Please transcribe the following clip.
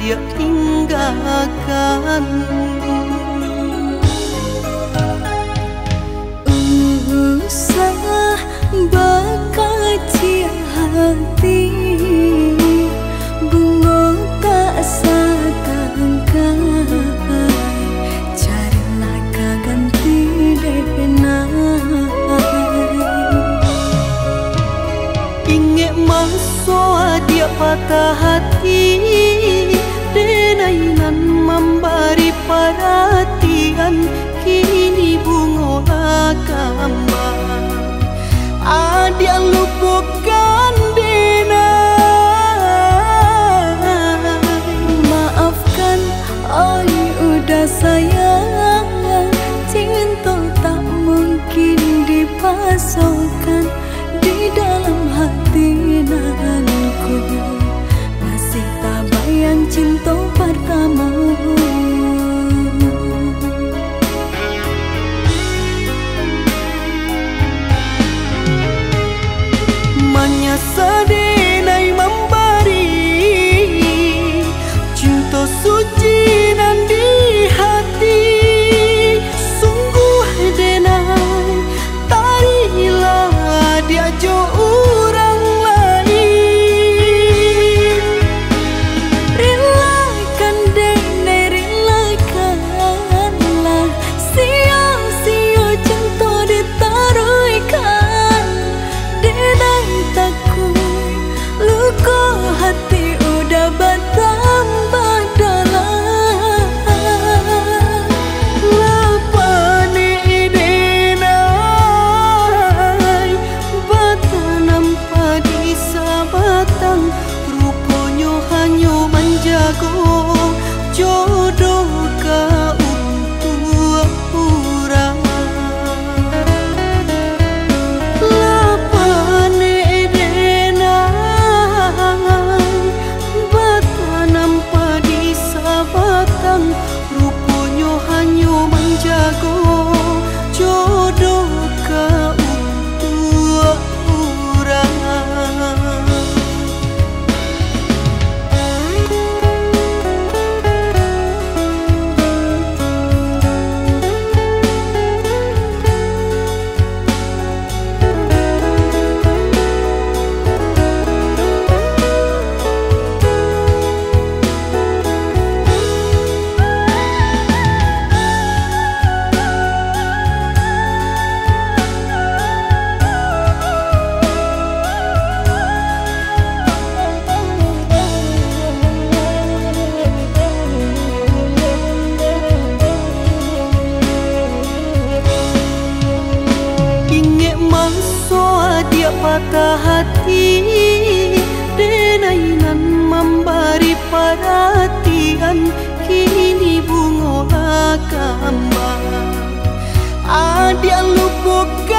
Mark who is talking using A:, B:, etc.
A: dia tinggalkan.
B: Usah bakacia hati, bunga tak satangkai, carilah ganti denai.
A: Ingat masa dia patah hati, denainan memberi perhatian, kini bunga kembang. Dia lupakan denai.
B: Maafkan, ai udah sayang, cinta tak mungkin dipasangkan di dalam hati nanku. Masih tak bayang cinta pertama.
A: Menyasa denai memberi cinta suci dan di hati. Sungguh denai tarilah dia jo orang lain.
B: Relakan denai, relakanlah, sia-sia cinta ditaruhkan. Denai takut luka hati udah bertambah dalam.
A: Lapane denai batanam padi sabatang, rupanya hanya menjago jodoh ka untuk orang. Lapane denai batanam padi sabatang, rupanya hanya menjago jodoh ka untuk orang. Ingat masa dia patah hati, denainan memberi perhatian, kini bunga kembang. Dia lupakan